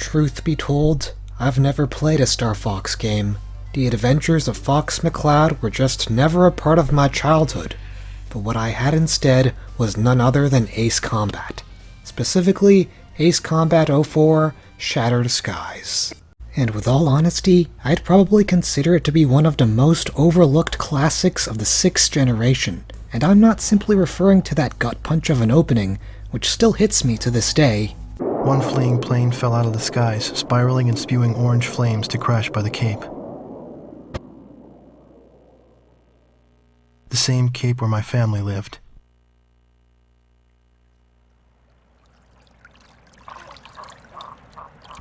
Truth be told, I've never played a Star Fox game. The adventures of Fox McCloud were just never a part of my childhood. But what I had instead was none other than Ace Combat. Specifically, Ace Combat 04 Shattered Skies. And with all honesty, I'd probably consider it to be one of the most overlooked classics of the 6th generation. And I'm not simply referring to that gut punch of an opening, which still hits me to this day. One fleeing plane fell out of the skies, spiraling and spewing orange flames to crash by the Cape. The same Cape where my family lived.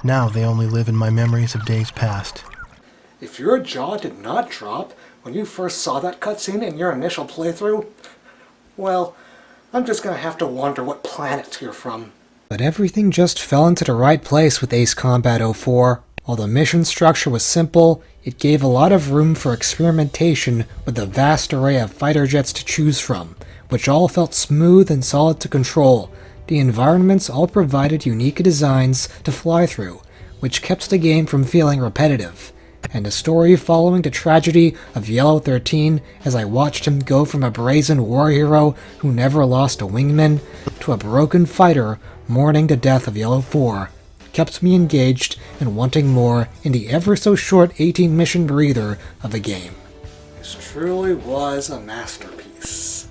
Now they only live in my memories of days past. If your jaw did not drop when you first saw that cutscene in your initial playthrough, well, I'm just gonna have to wonder what planet you're from. But everything just fell into the right place with Ace Combat 04. While the mission structure was simple, it gave a lot of room for experimentation with a vast array of fighter jets to choose from, which all felt smooth and solid to control. The environments all provided unique designs to fly through, which kept the game from feeling repetitive. And a story following the tragedy of Yellow 13 as I watched him go from a brazen war hero who never lost a wingman to a broken fighter mourning the death of Yellow 4 kept me engaged and wanting more in the ever-so-short 18-mission breather of a game. This truly was a masterpiece.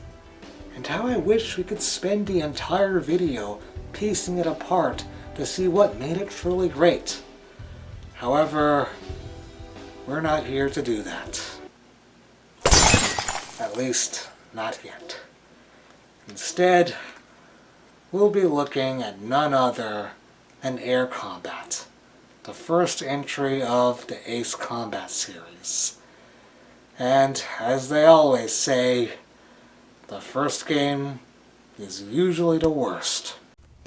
And how I wish we could spend the entire video piecing it apart to see what made it truly great. However, we're not here to do that. At least, not yet. Instead, we'll be looking at none other than Air Combat, the first entry of the Ace Combat series. And as they always say, the first game is usually the worst.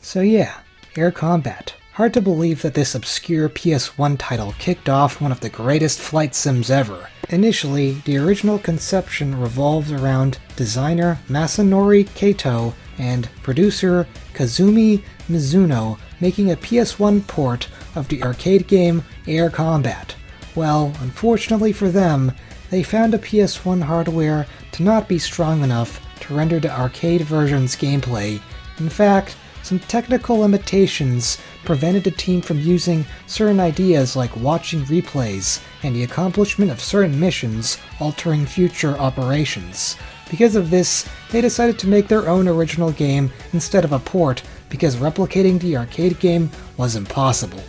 So yeah, Air Combat. Hard to believe that this obscure PS1 title kicked off one of the greatest flight sims ever. Initially, the original conception revolved around designer Masanori Kato and producer Kazumi Mizuno making a PS1 port of the arcade game Air Combat. Well, unfortunately for them, they found the PS1 hardware to not be strong enough to render the arcade version's gameplay. In fact, some technical limitations prevented the team from using certain ideas like watching replays and the accomplishment of certain missions altering future operations. Because of this, they decided to make their own original game instead of a port because replicating the arcade game was impossible.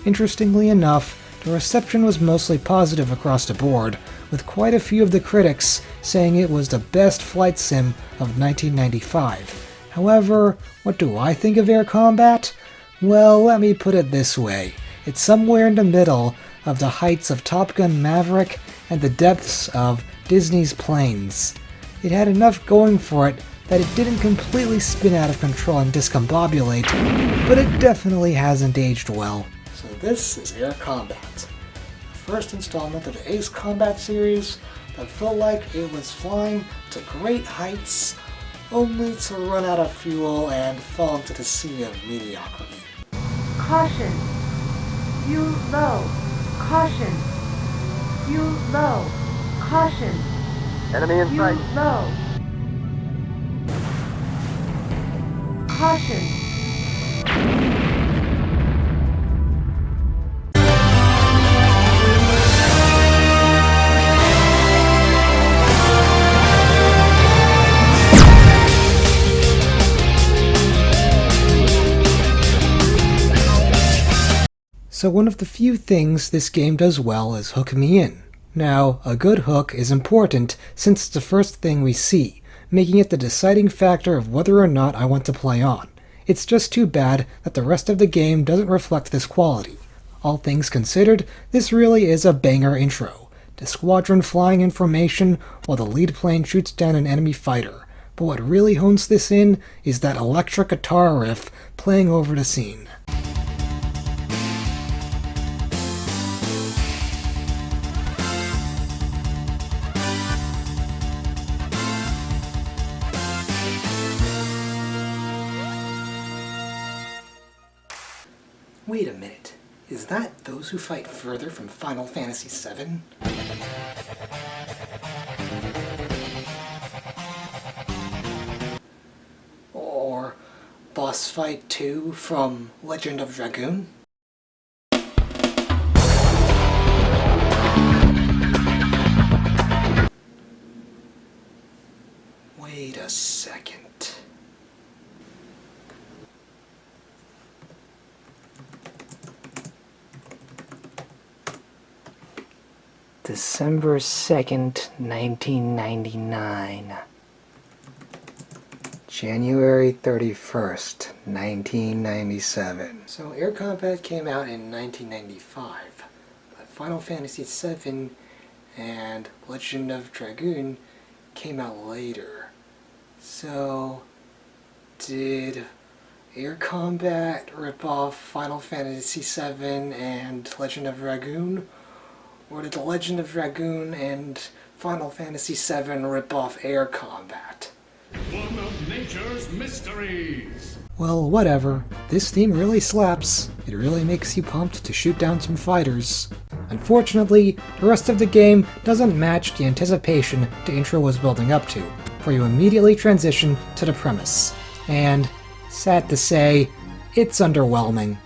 Interestingly enough, the reception was mostly positive across the board, with quite a few of the critics saying it was the best flight sim of 1995. However, what do I think of Air Combat? Well, let me put it this way. It's somewhere in the middle of the heights of Top Gun Maverick and the depths of Disney's Planes. It had enough going for it that it didn't completely spin out of control and discombobulate, but it definitely hasn't aged well. So this is Air Combat, the first installment of the Ace Combat series that felt like it was flying to great heights, only to run out of fuel and fall into the sea of mediocrity. Caution! Fuel low! Caution! Fuel low! Caution! Enemy in sight. Fuel low! Caution! So one of the few things this game does well is hook me in. Now, a good hook is important since it's the first thing we see, making it the deciding factor of whether or not I want to play on. It's just too bad that the rest of the game doesn't reflect this quality. All things considered, this really is a banger intro. The squadron flying in formation while the lead plane shoots down an enemy fighter. But what really hones this in is that electric guitar riff playing over the scene. Wait a minute. Is that those who fight further from Final Fantasy VII? Or Boss Fight 2 from Legend of Dragoon? Wait a second. December 2nd, 1999. January 31st, 1997. So Air Combat came out in 1995, but Final Fantasy VII and Legend of Dragoon came out later. So, did Air Combat rip off Final Fantasy VII and Legend of Dragoon? Or did the Legend of Dragoon and Final Fantasy VII rip off Air Combat? One of nature's mysteries! Well, whatever. This theme really slaps. It really makes you pumped to shoot down some fighters. Unfortunately, the rest of the game doesn't match the anticipation the intro was building up to, for you immediately transition to the premise. And, sad to say, it's underwhelming.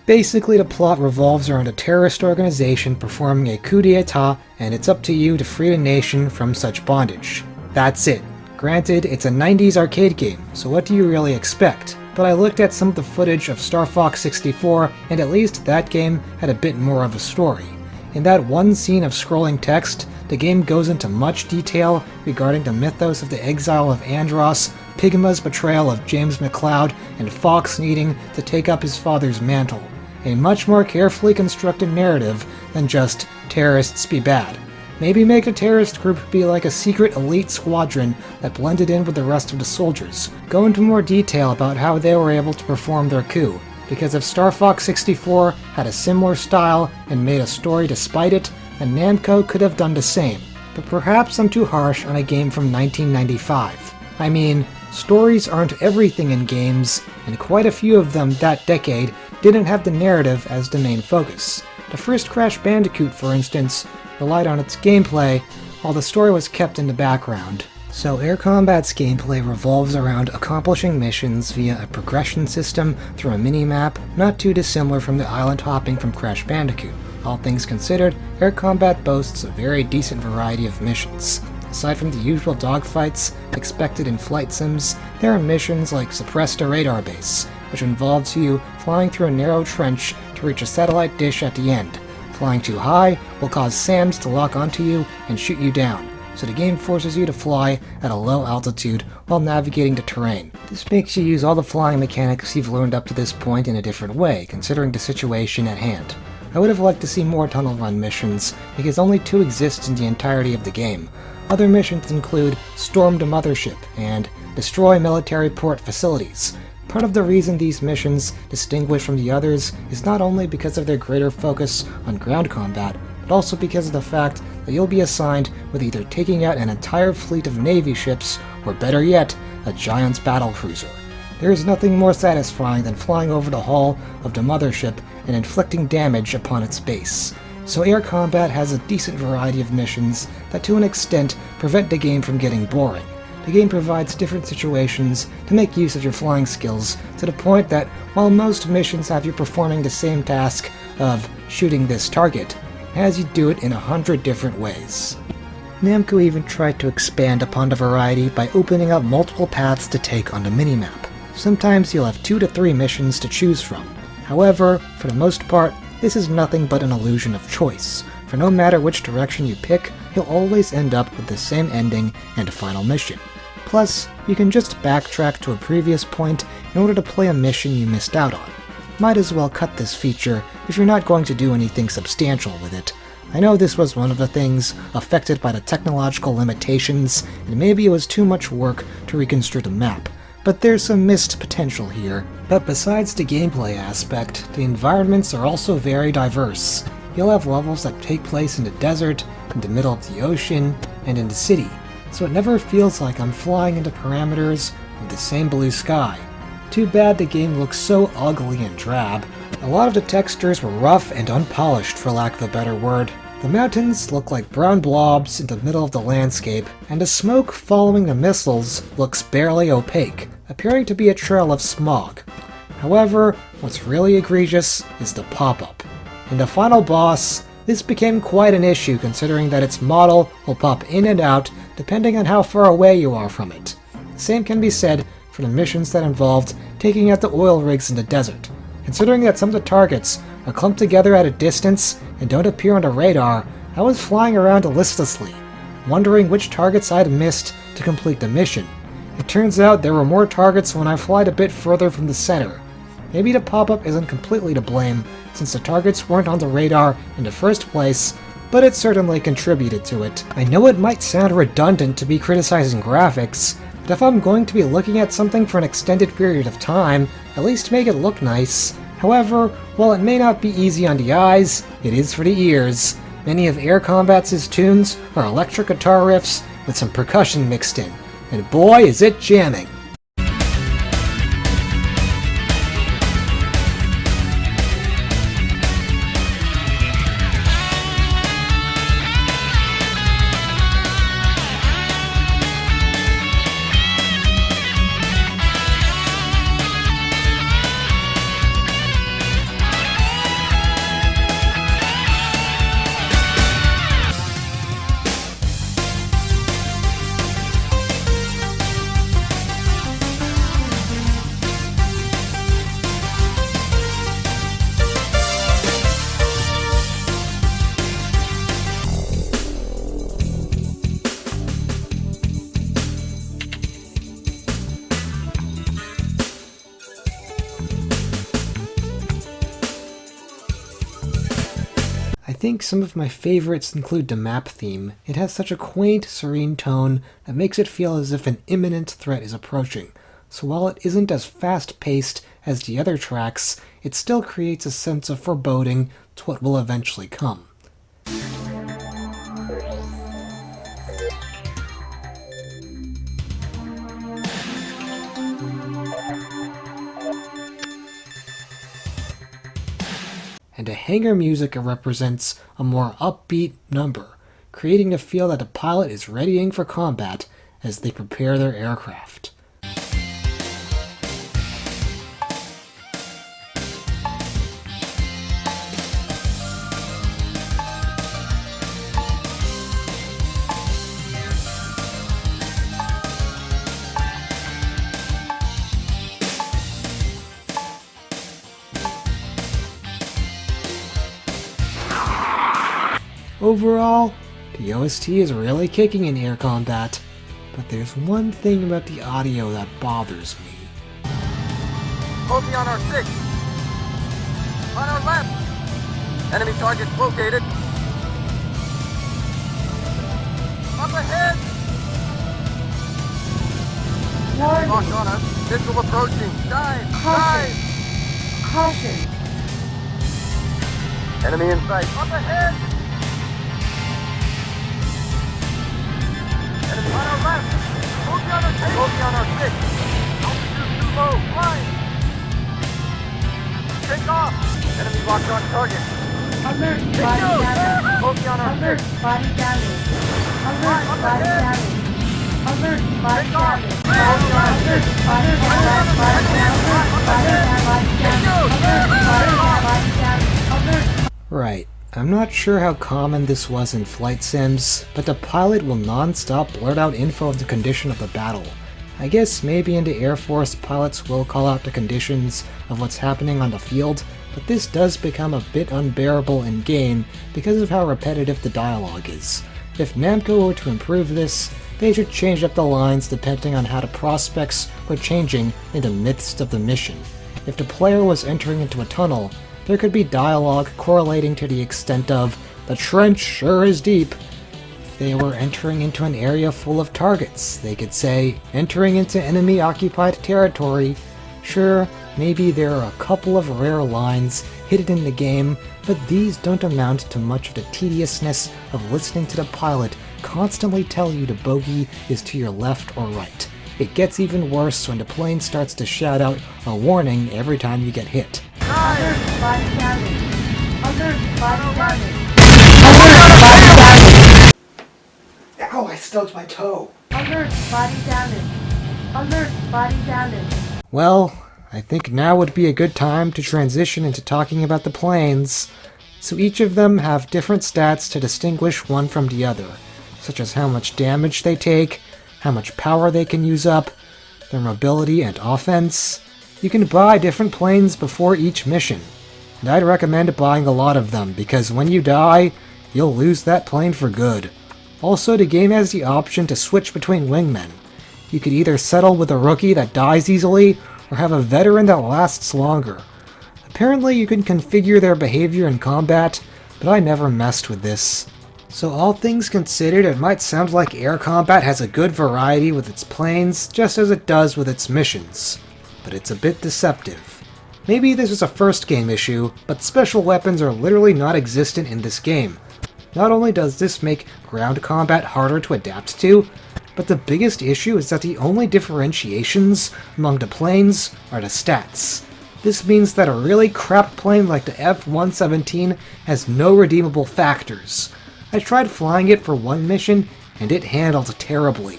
Basically, the plot revolves around a terrorist organization performing a coup d'etat, and it's up to you to free the nation from such bondage. That's it. Granted, it's a 90s arcade game, so what do you really expect? But I looked at some of the footage of Star Fox 64, and at least that game had a bit more of a story. In that one scene of scrolling text, the game goes into much detail regarding the mythos of the exile of Andros, Pigma's betrayal of James McCloud, and Fox needing to take up his father's mantle. A much more carefully constructed narrative than just terrorists be bad. Maybe make a terrorist group be like a secret elite squadron that blended in with the rest of the soldiers. Go into more detail about how they were able to perform their coup, because if Star Fox 64 had a similar style and made a story despite it, then Namco could have done the same. But perhaps I'm too harsh on a game from 1995. I mean, stories aren't everything in games, and quite a few of them that decade didn't have the narrative as the main focus. The first Crash Bandicoot, for instance, relied on its gameplay, while the story was kept in the background. So Air Combat's gameplay revolves around accomplishing missions via a progression system through a minimap not too dissimilar from the island hopping from Crash Bandicoot. All things considered, Air Combat boasts a very decent variety of missions. Aside from the usual dogfights expected in flight sims, there are missions like Suppress the Radar Base, which involves you flying through a narrow trench to reach a satellite dish at the end. Flying too high will cause SAMs to lock onto you and shoot you down, so the game forces you to fly at a low altitude while navigating the terrain. This makes you use all the flying mechanics you've learned up to this point in a different way, considering the situation at hand. I would have liked to see more tunnel run missions, because only 2 exist in the entirety of the game. Other missions include Storm the Mothership and Destroy Military Port Facilities. Part of the reason these missions distinguish from the others is not only because of their greater focus on ground combat, but also because of the fact that you'll be assigned with either taking out an entire fleet of Navy ships, or better yet, a giant battlecruiser. There is nothing more satisfying than flying over the hull of the mothership and inflicting damage upon its base. So Air Combat has a decent variety of missions that to an extent prevent the game from getting boring. The game provides different situations to make use of your flying skills, to the point that while most missions have you performing the same task of shooting this target, it has you do it in 100 different ways. Namco even tried to expand upon the variety by opening up multiple paths to take on the minimap. Sometimes you'll have 2 to 3 missions to choose from. However, for the most part, this is nothing but an illusion of choice, for no matter which direction you pick, you'll always end up with the same ending and a final mission. Plus, you can just backtrack to a previous point in order to play a mission you missed out on. Might as well cut this feature if you're not going to do anything substantial with it. I know this was one of the things affected by the technological limitations, and maybe it was too much work to reconstruct a map, but there's some missed potential here. But besides the gameplay aspect, the environments are also very diverse. You'll have levels that take place in the desert, in the middle of the ocean, and in the city, so it never feels like I'm flying into parameters of the same blue sky. Too bad the game looks so ugly and drab, A lot of the textures were rough and unpolished, for lack of a better word. The mountains look like brown blobs in the middle of the landscape, and the smoke following the missiles looks barely opaque, appearing to be a trail of smog. However, what's really egregious is the pop-up. In the final boss, this became quite an issue considering that its model will pop in and out depending on how far away you are from it. The same can be said for the missions that involved taking out the oil rigs in the desert. Considering that some of the targets are clumped together at a distance and don't appear on the radar, I was flying around listlessly, wondering which targets I'd missed to complete the mission. It turns out there were more targets when I flied a bit further from the center. Maybe the pop-up isn't completely to blame, since the targets weren't on the radar in the first place, but it certainly contributed to it. I know it might sound redundant to be criticizing graphics, but if I'm going to be looking at something for an extended period of time, at least make it look nice. However, while it may not be easy on the eyes, it is for the ears. Many of Air Combat's tunes are electric guitar riffs with some percussion mixed in, and boy is it jamming! I think some of my favorites include the map theme. It has such a quaint, serene tone that makes it feel as if an imminent threat is approaching. So while it isn't as fast-paced as the other tracks, it still creates a sense of foreboding to what will eventually come. And the hangar music represents a more upbeat number, creating the feel that the pilot is readying for combat as they prepare their aircraft. Overall, the OST is really kicking in Air Combat, but there's one thing about the audio that bothers me. Bogey on our 6. On our left. Enemy target located. Up ahead. Warning. Locked on us. Missile approaching. Dive. Caution. Dive. Caution. Enemy in sight. Up ahead. Enemy on our left. Bogey on our 6. Bogey on our 6. Altitude too low. Flying. Take off. Enemy locked on target. Alert. Body damage. Bogey on our Alert. 6. Body damage. Alert. Up Body ahead. damage. Alert. Body Take off. damage. Alert. Body damage. Body damage. Right. I'm not sure how common this was in flight sims, but the pilot will non-stop blurt out info of the condition of the battle. I guess maybe in the Air Force, pilots will call out the conditions of what's happening on the field, but this does become a bit unbearable in game because of how repetitive the dialogue is. If Namco were to improve this, they should change up the lines depending on how the prospects were changing in the midst of the mission. If the player was entering into a tunnel, there could be dialogue correlating to the extent of, "The trench sure is deep." If they were entering into an area full of targets, they could say, "Entering into enemy-occupied territory." Sure, maybe there are a couple of rare lines hidden in the game, but these don't amount to much of the tediousness of listening to the pilot constantly tell you the bogey is to your left or right. It gets even worse when the plane starts to shout out a warning every time you get hit. Alert, body damage. Alert, body damage. Alert, body damage. Ow, I stubbed my toe. Alert, body damage. Alert, body damage. Well, I think now would be a good time to transition into talking about the planes. So each of them have different stats to distinguish one from the other, such as how much damage they take, how much power they can use up, their mobility and offense. You can buy different planes before each mission, and I'd recommend buying a lot of them because when you die, you'll lose that plane for good. Also, the game has the option to switch between wingmen. You could either settle with a rookie that dies easily, or have a veteran that lasts longer. Apparently you can configure their behavior in combat, but I never messed with this. So all things considered, it might sound like air combat has a good variety with its planes, just as it does with its missions. But it's a bit deceptive. Maybe this is a first game issue, but special weapons are literally not existent in this game. Not only does this make ground combat harder to adapt to, but the biggest issue is that the only differentiations among the planes are the stats. This means that a really crap plane like the F-117 has no redeemable factors. I tried flying it for one mission, and it handled terribly.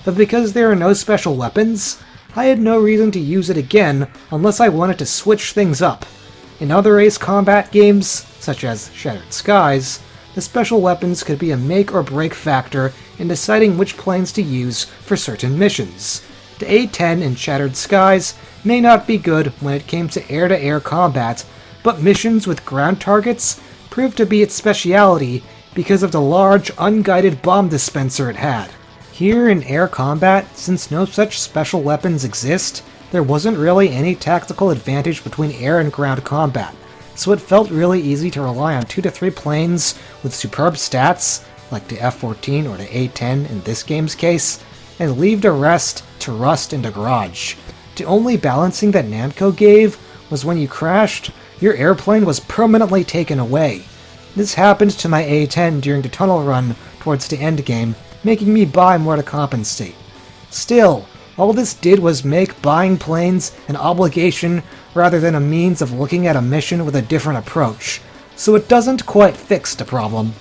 But because there are no special weapons, I had no reason to use it again unless I wanted to switch things up. In other Ace Combat games, such as Shattered Skies, the special weapons could be a make or break factor in deciding which planes to use for certain missions. The A-10 in Shattered Skies may not be good when it came to air-to-air combat, but missions with ground targets proved to be its speciality because of the large, unguided bomb dispenser it had. Here in air combat, since no such special weapons exist, there wasn't really any tactical advantage between air and ground combat, so it felt really easy to rely on 2 to 3 planes with superb stats, like the F-14 or the A-10 in this game's case, and leave the rest to rust in the garage. The only balancing that Namco gave was when you crashed, your airplane was permanently taken away. This happened to my A-10 during the tunnel run towards the endgame, making me buy more to compensate. Still, all this did was make buying planes an obligation rather than a means of looking at a mission with a different approach, so it doesn't quite fix the problem.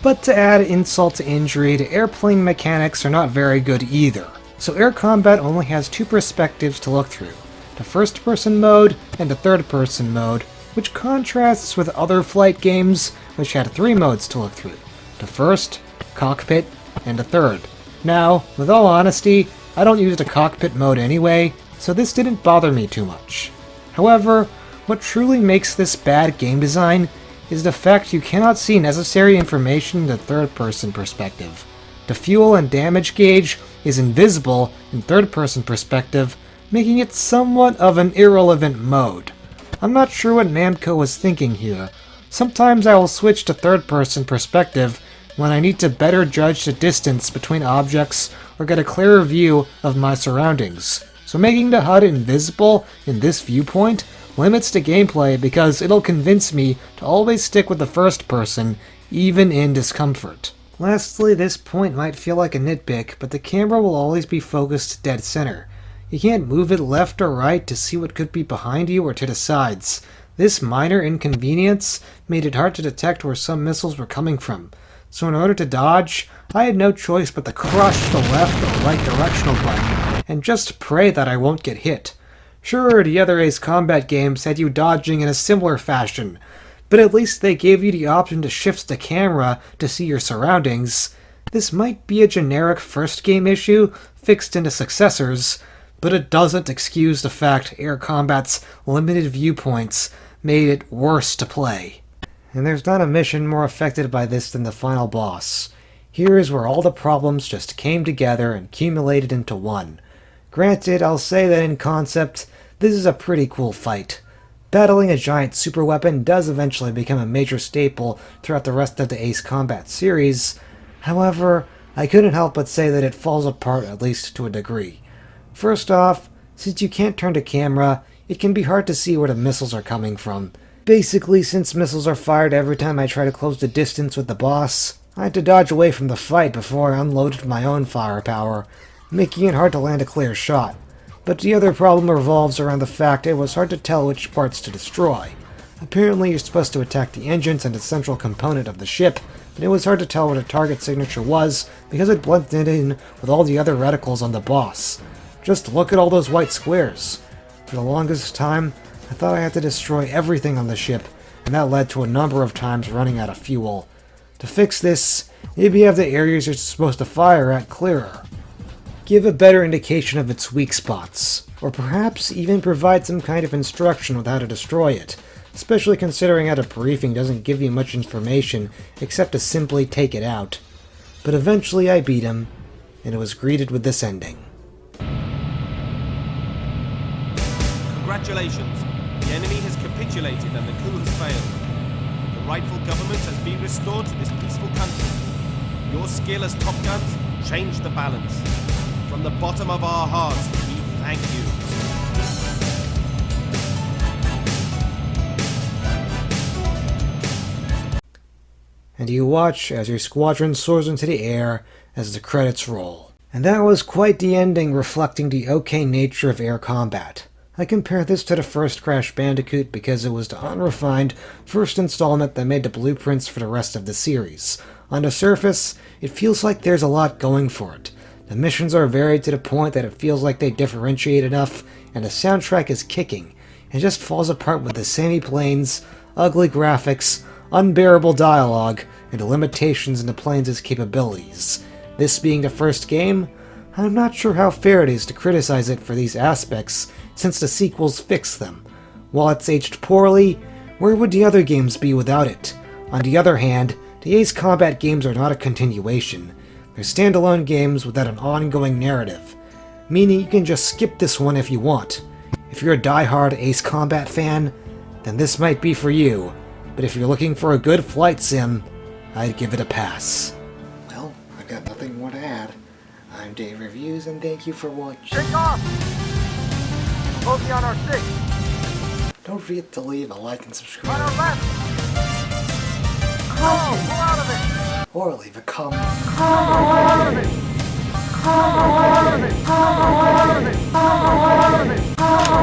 But to add insult to injury, the airplane mechanics are not very good either. So air combat only has 2 perspectives to look through, the first-person mode and the third-person mode, which contrasts with other flight games which had 3 modes to look through, the first, cockpit, and the third. Now, with all honesty, I don't use the cockpit mode anyway, so this didn't bother me too much. However, what truly makes this bad game design is the fact you cannot see necessary information in the third-person perspective. The fuel and damage gauge is invisible in third-person perspective, making it somewhat of an irrelevant mode. I'm not sure what Namco was thinking here. Sometimes I will switch to third-person perspective when I need to better judge the distance between objects or get a clearer view of my surroundings. So making the HUD invisible in this viewpoint limits the gameplay because it'll convince me to always stick with the first person, even in discomfort. Lastly, this point might feel like a nitpick, but the camera will always be focused dead center. You can't move it left or right to see what could be behind you or to the sides. This minor inconvenience made it hard to detect where some missiles were coming from. So in order to dodge, I had no choice but to crush the left or right directional button, and just pray that I won't get hit. Sure, the other Ace Combat games had you dodging in a similar fashion, but at least they gave you the option to shift the camera to see your surroundings. This might be a generic first game issue fixed into successors, but it doesn't excuse the fact air combat's limited viewpoints made it worse to play. And there's not a mission more affected by this than the final boss. Here is where all the problems just came together and accumulated into one. Granted, I'll say that in concept, this is a pretty cool fight. Battling a giant superweapon does eventually become a major staple throughout the rest of the Ace Combat series. However, I couldn't help but say that it falls apart at least to a degree. First off, since you can't turn the camera, it can be hard to see where the missiles are coming from. Basically, since missiles are fired every time I try to close the distance with the boss, I had to dodge away from the fight before I unloaded my own firepower, making it hard to land a clear shot. But the other problem revolves around the fact it was hard to tell which parts to destroy. Apparently you're supposed to attack the engines and the central component of the ship, but it was hard to tell what a target signature was because it blended in with all the other reticles on the boss. Just look at all those white squares. For the longest time, I thought I had to destroy everything on the ship, and that led to a number of times running out of fuel. To fix this, maybe have the areas you're supposed to fire at clearer. Give a better indication of its weak spots, or perhaps even provide some kind of instruction with how to destroy it, especially considering that a briefing doesn't give you much information except to simply take it out. But eventually I beat him, and it was greeted with this ending. Congratulations, the enemy has capitulated and the coup has failed. The rightful government has been restored to this peaceful country. Your skill as Top Guns changed the balance. From the bottom of our hearts, we thank you. And you watch as your squadron soars into the air as the credits roll. And that was quite the ending, reflecting the okay nature of air combat. I compare this to the first Crash Bandicoot because it was the unrefined first installment that made the blueprints for the rest of the series. On the surface, it feels like there's a lot going for it. The missions are varied to the point that it feels like they differentiate enough, and the soundtrack is kicking. It just falls apart with the samey planes, ugly graphics, unbearable dialogue, and the limitations in the planes' capabilities. This being the first game, I'm not sure how fair it is to criticize it for these aspects, since the sequels fix them. While it's aged poorly, where would the other games be without it? On the other hand, the Ace Combat games are not a continuation. They're standalone games without an ongoing narrative, meaning you can just skip this one if you want. If you're a die-hard Ace Combat fan, then this might be for you, but if you're looking for a good flight sim, I'd give it a pass. Well, I've got nothing more to add. I'm Dave Reviews, and thank you for watching. Take off! Bogey on our 6. Don't forget to leave a like and On subscribe, our left! Pull out of it! or leave a comment. Pull out of it! Pull out of it! Pull out of it! Pull out of it!